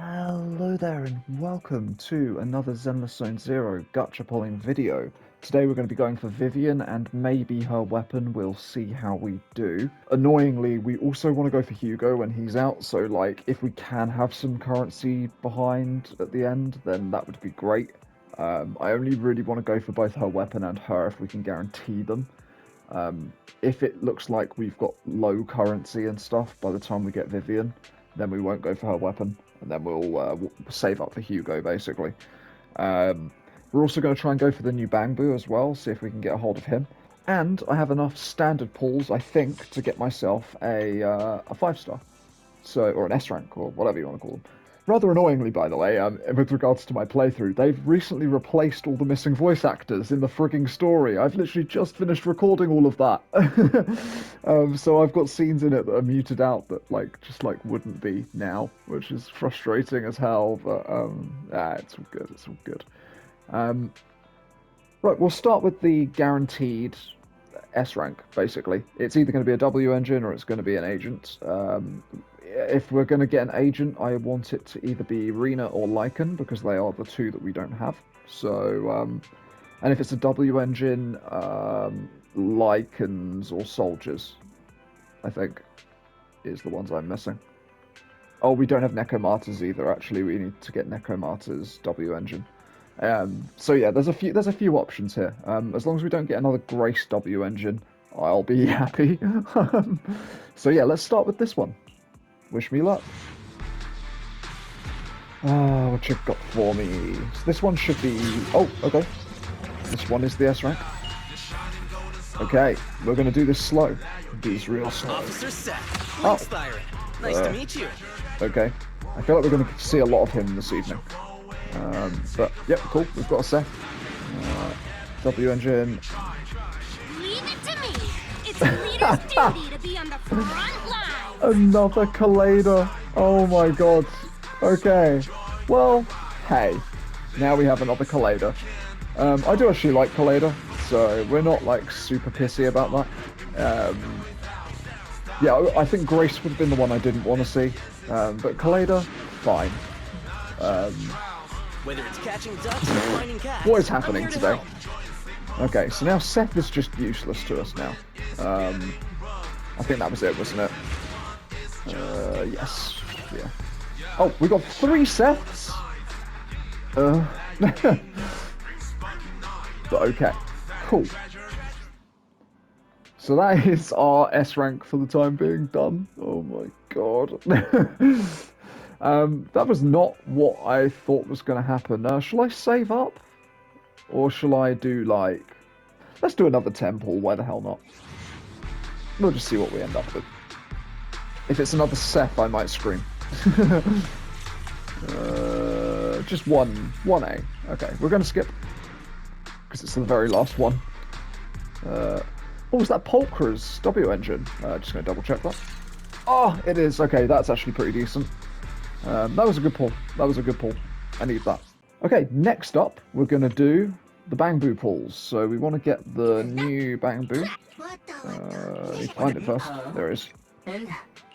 Hello there and welcome to another Zenless Zone Zero gacha pulling video. Today we're going to be going for Vivian and maybe her weapon. We'll see how we do. Annoyingly, we also want to go for Hugo when he's out, so like if we can have some currency behind at the end, then that would be great. I only really want to go for both her weapon and her if we can guarantee them. If it looks like we've got low currency and stuff by the time we get Vivian, then we won't go for her weapon, and then we'll save up for Hugo, basically. We're also going to try and go for the new Bangbu as well, see if we can get a hold of him. And I have enough standard pulls, I think, to get myself a 5-star. So, or an S rank, or whatever you want to call them. Rather annoyingly, by the way, with regards to my playthrough, they've recently replaced all the missing voice actors in the frigging story. I've literally just finished recording all of that. So I've got scenes in it that are muted out that just wouldn't be now, which is frustrating as hell, but it's all good, it's all good. Right, we'll start with the guaranteed S rank, basically. It's either going to be a W engine or it's going to be an agent. If we're going to get an agent, I want it to either be Rena or Lycan, because they are the two that we don't have. So, and if it's a W engine, Lycans or Soldiers, I think, is the ones I'm missing. Oh, we don't have Nekomatas either, actually. We need to get Nekomatas W engine. So yeah, there's a few options here. As long as we don't get another Grace W engine, I'll be happy. So yeah, let's start with this one. Wish me luck. What you've got for me? So this one should be... Oh, okay. This one is the S rank. Okay, we're going to do this slow. Do this real slow. Officer Seth, Link Styron. Nice to meet you. Okay. I feel like we're going to see a lot of him this evening. But, yep, cool. We've got a Seth. W engine. Leave it to me. It's a leader's duty to be on the front line. Another Collider. Oh my god. Okay. Well, hey. Now we have another Collider. I do actually like Collider, so we're not like super pissy about that. Yeah, I think Grace would have been the one I didn't want to see. But Collider, fine. Whether it's catching ducks or finding cats, What is happening I'm here today? help. Okay, so now Seth is just useless to us now. I think that was it, wasn't it? Yes. Yeah. Oh, we got 3 Seths! But okay. Cool. So that is our S rank for the time being done. Oh my god. That was not what I thought was going to happen. Shall I save up? Or shall I do like... Let's do another temple, why the hell not? We'll just see what we end up with. If it's another Seth, I might scream. Just 1A. Okay, we're going to skip. Because it's the very last one. Oh, was that Polkra's W engine? Just going to double check that. Oh, it is. Okay, that's actually pretty decent. That was a good pull. That was a good pull. I need that. Okay, next up, we're going to do the Bangbu pulls. So we want to get the new Bangbu. Let me find it first. There it is.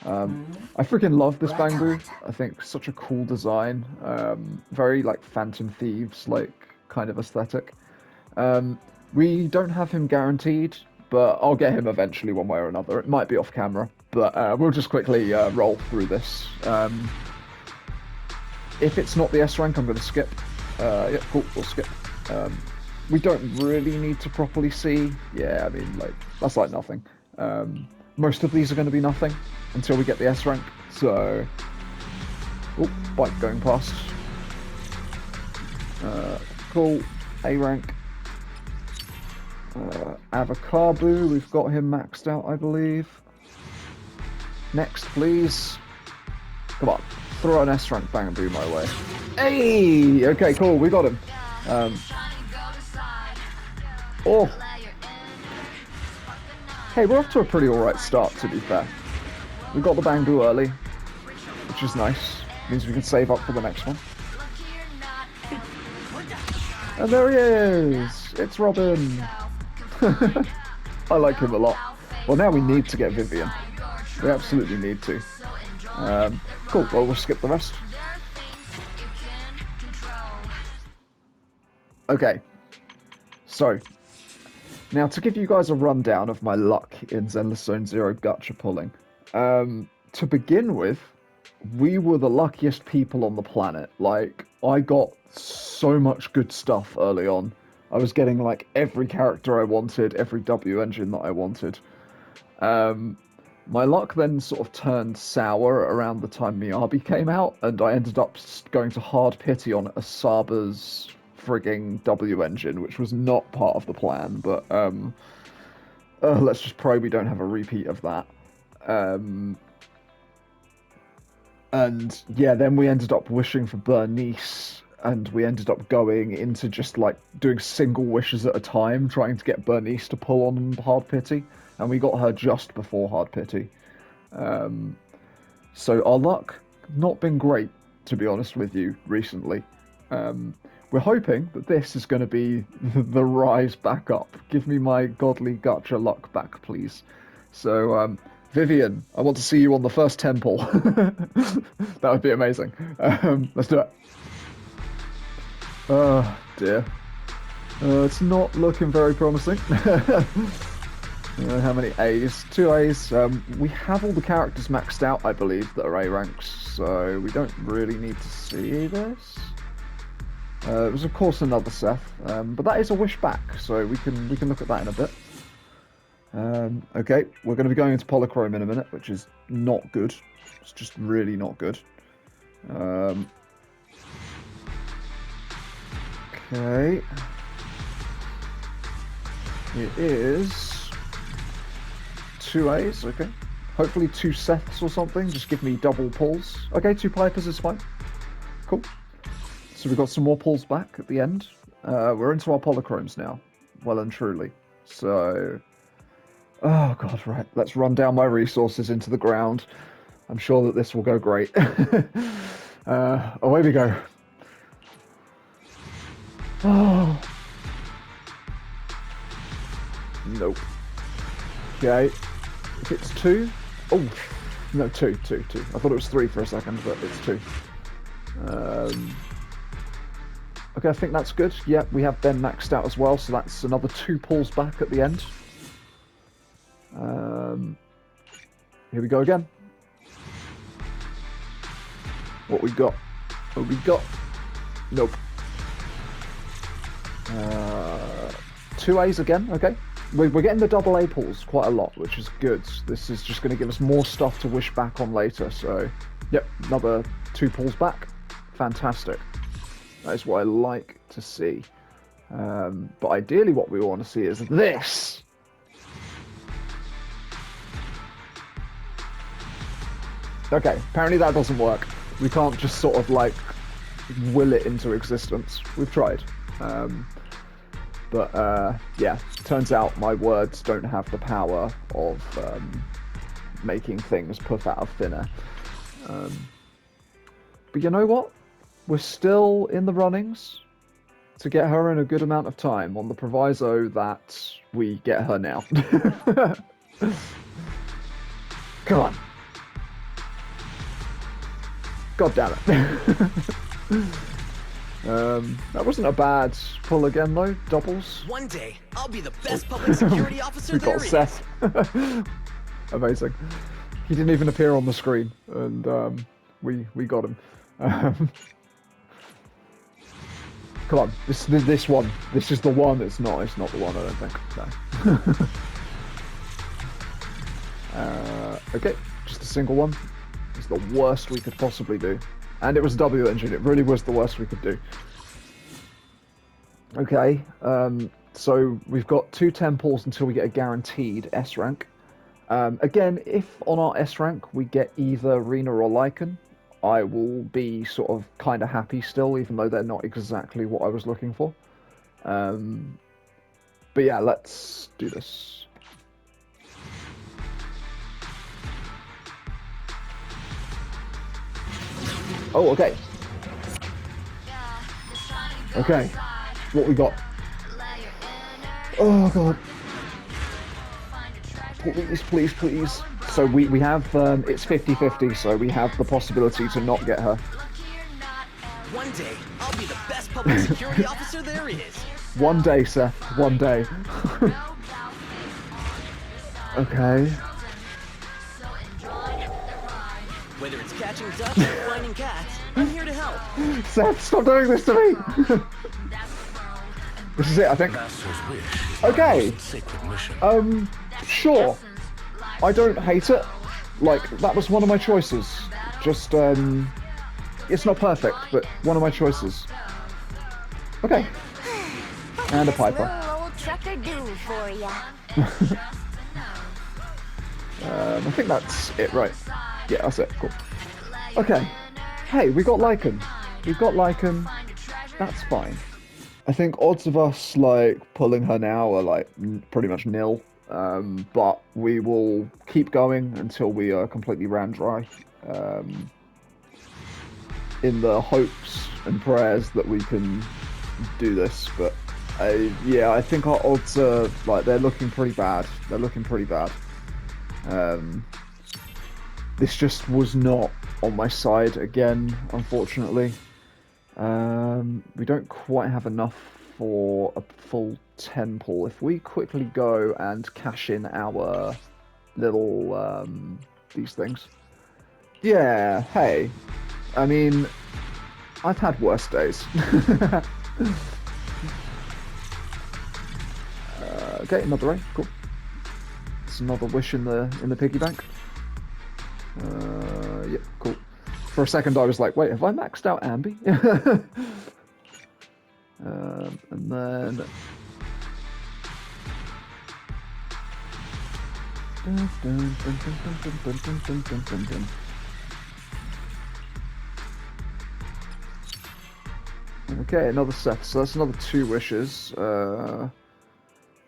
I freaking love this Bangbu. I think such a cool design. Very like Phantom Thieves like kind of aesthetic. We don't have him guaranteed, but I'll get him eventually one way or another. It might be off camera, but we'll just quickly roll through this. If it's not the S rank, I'm going to skip. Yeah, cool, we'll skip. We don't really need to properly see. Yeah, I mean, like, that's like nothing. Most of these are going to be nothing until we get the S rank, so... Oh, bike going past. Cool, A rank. Avocado, we've got him maxed out, I believe. Next, please. Come on, throw an S rank Bangaboo my way. Hey! Okay, cool, we got him. Oh! Hey, we're off to a pretty alright start, to be fair. We got the Bangbu early, which is nice. Means we can save up for the next one. And there he is! It's Robin! I like him a lot. Well, now we need to get Vivian. We absolutely need to. Cool, well, we'll skip the rest. Okay, so now to give you guys a rundown of my luck in Zenless Zone Zero gacha pulling. To begin with, we were the luckiest people on the planet. Like, I got so much good stuff early on. I was getting like every character I wanted, every W engine that I wanted. Um, my luck then sort of turned sour around the time Miyabi came out, and I ended up going to hard pity on Asaba's frigging W engine, which was not part of the plan, but let's just pray we don't have a repeat of that. Um, and yeah, then we ended up wishing for Bernice, and we ended up going into just like doing single wishes at a time, trying to get Bernice to pull on hard pity, and we got her just before hard pity. So our luck not been great, to be honest with you, recently. We're hoping that this is going to be the rise back up. Give me my godly gacha luck back, please. So, Vivian, I want to see you on the first temple. That would be amazing. Let's do it. Oh, dear. It's not looking very promising. How many A's? 2 A's. We have all the characters maxed out, I believe, that are A ranks, so we don't really need to see this. It was, of course, another Seth, but that is a wish back, so we can look at that in a bit. Okay, we're going to be going into Polychrome in a minute, which is not good. It's just really not good. Okay. It is 2 A's, okay. Hopefully 2 Seths or something, just give me double pulls. Okay, 2 Pipers is fine. Cool. So we've got some more pulls back at the end. We're into our Polychromes now, well and truly. So, oh god, right. Let's run down my resources into the ground. I'm sure that this will go great. Away we go. Oh. Nope. Okay. If it's 2. Oh, no, 2. I thought it was 3 for a second, but it's 2. Okay, I think that's good. Yeah, we have Ben maxed out as well, so that's another 2 pulls back at the end. Here we go again. What we got? What we got? Nope. 2 A's again, okay. We're getting the double A pulls quite a lot, which is good. This is just going to give us more stuff to wish back on later, so... Yep, another 2 pulls back. Fantastic. That is what I like to see. But ideally what we want to see is this! Okay, apparently that doesn't work. We can't just sort of like will it into existence. We've tried. Yeah, turns out my words don't have the power of making things puff out of thin air. But you know what? We're still in the runnings to get her in a good amount of time, on the proviso that we get her now. Come on. God damn it. That wasn't a bad pull again, though. Doubles. One day, I'll be the best public security officer We there got is. Seth. Amazing. He didn't even appear on the screen, and we got him. Come on, this one. This is the one. It's not the one. I don't think. No. Okay, just a single one. It's the worst we could possibly do. And it was a W engine. It really was the worst we could do. Okay, so we've got 2 10 pulls until we get a guaranteed S rank. Again, if on our S rank we get either Rena or Lycan, I will be sort of kind of happy still, even though they're not exactly what I was looking for. But yeah, let's do this. Oh, okay. Okay, what we got? Oh god. Please, please. So we have, it's 50-50, so we have the possibility to not get her. One day, I'll be the best public security officer there is. One day, Seth. One day. Okay. Whether it's catching ducks or finding cats, I'm here to help. Seth, stop doing this to me! This is it, I think. Okay. Sure. I don't hate it. Like, that was one of my choices. Just, it's not perfect, but one of my choices. Okay. And a piper. Old trucker do for ya. I think that's it, right? Yeah, that's it. Cool. Okay. Hey, we got Lycan. We've got Lycan. That's fine. I think odds of us, like, pulling her now are, like, pretty much nil. But we will keep going until we are completely ran dry. In the hopes and prayers that we can do this. But, yeah, I think our odds are, like, they're looking pretty bad. They're looking pretty bad. This just was not on my side again, unfortunately. We don't quite have enough for a full 10 pull. If we quickly go and cash in our little, these things. Yeah, hey. I mean, I've had worse days. Okay, another ray, cool. It's another wish in the piggy bank. Yep, cool. For a second I was like, wait, have I maxed out Ambi? And then... Okay, another Seth, so that's another 2 wishes.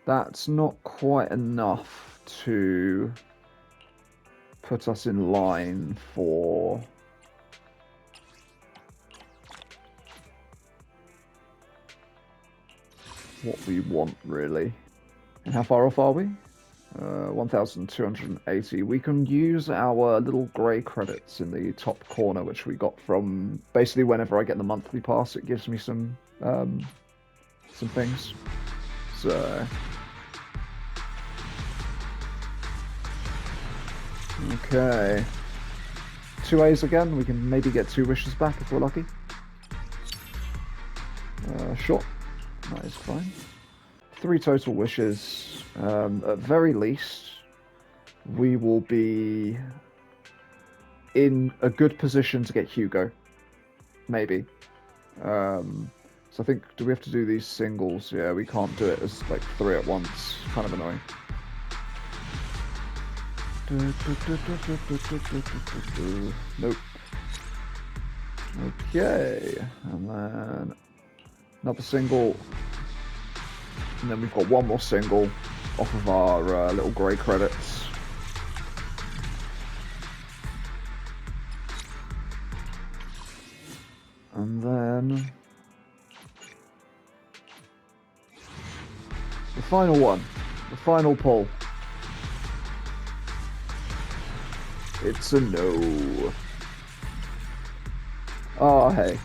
That's not quite enough to put us in line for what we want, really. And how far off are we? 1,280. We can use our little grey credits in the top corner, which we got from basically whenever I get the monthly pass. It gives me some things. So okay, 2 A's again. We can maybe get 2 wishes back if we're lucky. Sure, that is fine. 3 total wishes. At very least, we will be in a good position to get Hugo. Maybe. So I think, do we have to do these singles? Yeah, we can't do it as like 3 at once. Kind of annoying. Nope. Okay, and then another single. And then we've got 1 more single off of our little grey credits. And then the final one, the final pull. It's a no. Oh, hey.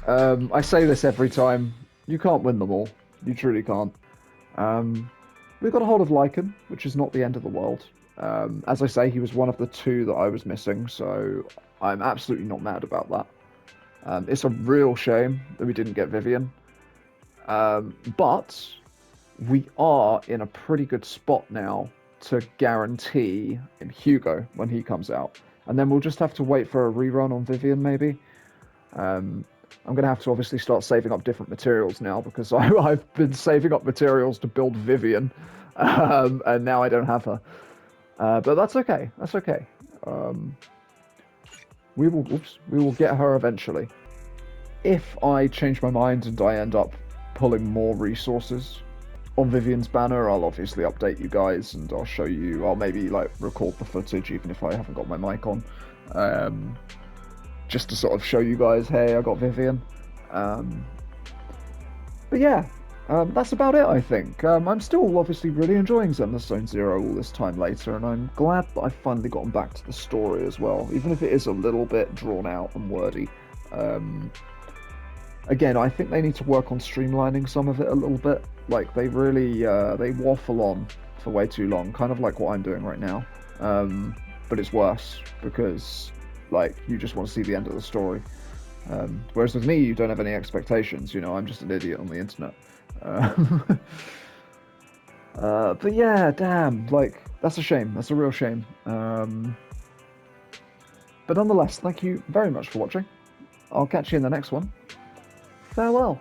I say this every time. You can't win them all. You truly can't. We got a hold of Lycan, which is not the end of the world. As I say, he was one of the 2 that I was missing, so I'm absolutely not mad about that. It's a real shame that we didn't get Vivian. But we are in a pretty good spot now to guarantee Hugo when he comes out. And then we'll just have to wait for a rerun on Vivian, maybe. I'm going to have to obviously start saving up different materials now because I've been saving up materials to build Vivian, and now I don't have her. But that's okay. That's okay. We will get her eventually. If I change my mind and I end up pulling more resources on Vivian's banner, I'll obviously update you guys and I'll show you. I'll maybe like record the footage even if I haven't got my mic on. Just to sort of show you guys, hey, I got Vivian. But yeah, that's about it, I think. I'm still obviously really enjoying Zenless Zone Zero all this time later, and I'm glad that I've finally gotten back to the story as well, even if it is a little bit drawn out and wordy. again, I think they need to work on streamlining some of it a little bit. Like they really they waffle on for way too long, kind of like what I'm doing right now. But it's worse because like you just want to see the end of the story. Whereas with me, you don't have any expectations. You know, I'm just an idiot on the internet. Uh, but yeah, damn, like that's a shame. That's a real shame. But nonetheless, thank you very much for watching. I'll catch you in the next one. Farewell.